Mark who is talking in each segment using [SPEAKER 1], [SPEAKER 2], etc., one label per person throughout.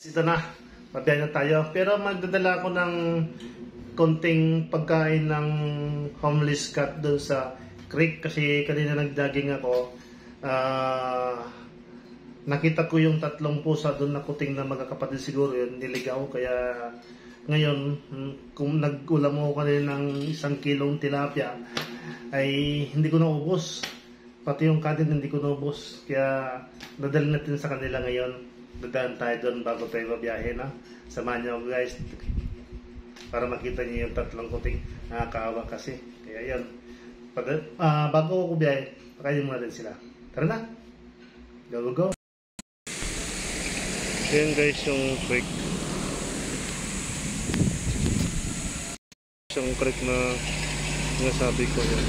[SPEAKER 1] Ito na, mabiyahe na tayo. Pero magdadala ako ng konting pagkain ng homeless cat doon sa creek kasi kanina nagdaging ako. Nakita ko yung 3 pusa doon na kuting na magkakapatid siguro yun, niligaw. Kaya ngayon, kung nag-ulam mo kanina ng 1 kilong tilapia, ay hindi ko naubos. Pati yung kanin hindi ko naubos. Kaya dadalhin natin sa kanila ngayon. Dadaan tayo doon bago tayo mabiyahe na. Samahan niyo ako guys. Para makita niyo yung 3 kuting. Nakakaawa kasi. Kaya yun. Bago ako biyahe, pakainin muna din sila. Tara na! Go, go, go! Yan guys yung creek. Yung creek na nasabi ko yan.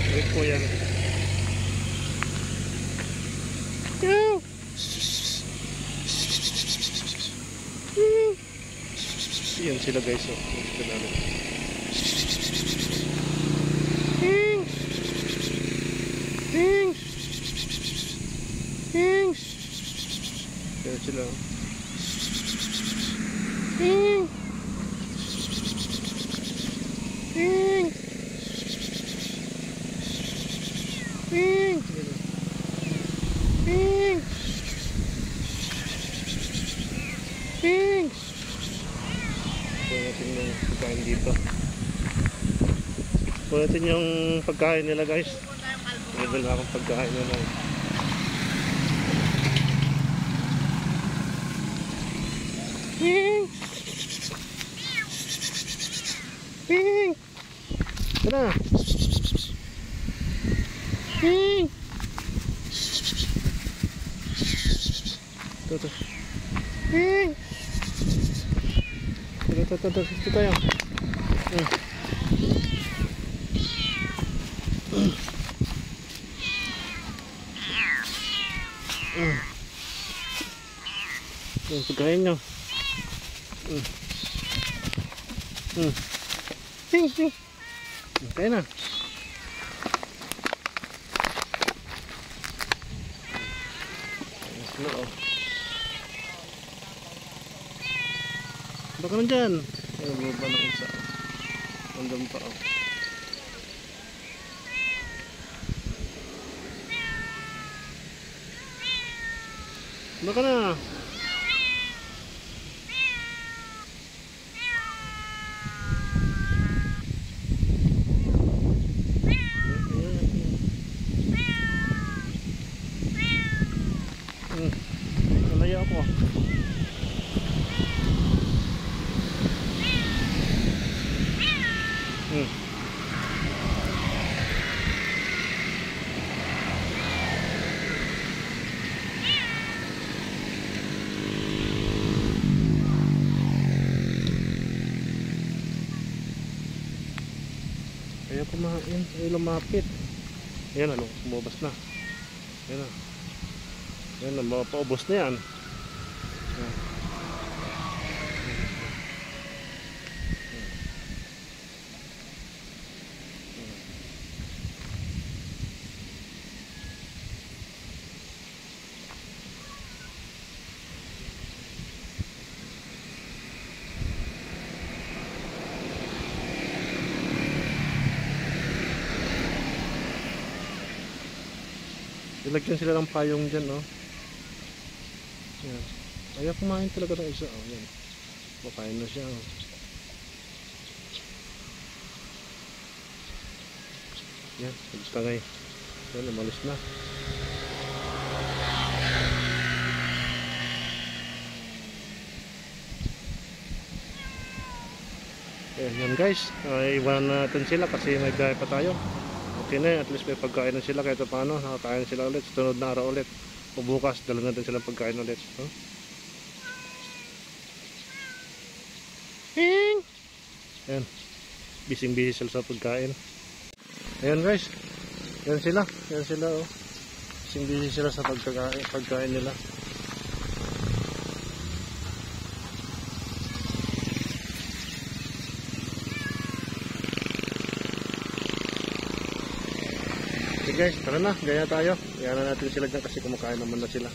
[SPEAKER 1] Creek ko yan. Yan sila guys. Yan sila. Pagkain dito. Kunin natin yung pagkain nila guys. Meron akong pagkain nila. Tara. Ito. Ito tayo. Pagkain nyo. Okay na. Baka nandyan. Ay, baba ng isa. Nandun pa ako. Baka na. Malaya ako. Kaya kumain, ay lumapit. Ayan ano, sumubas na. Ayan na. Ayan na, mapaubos na yan. Ayan. Ilagyan sila ng payong dyan, no? Yan. Ayaw kumain talaga ng isa, oh. Yan. Makain na siya, oh. Yan, nagtangay. Yan, umalis na. Yan guys, iwan natin sila kasi nag-drive pa tayo. Okay na, at least may pagkain na sila kahit paano, nakakain sila ulit, sunod na araw ulit o bukas, dala natin silang pagkain ulit, huh? Ayan, bising-busy sila sa pagkain. Ayan guys, yan sila oh. Bising-busy sila sa pagkain nila. Okay guys, tara na, gaya tayo. Gaya na natin sila dyan kasi kumakain naman na sila.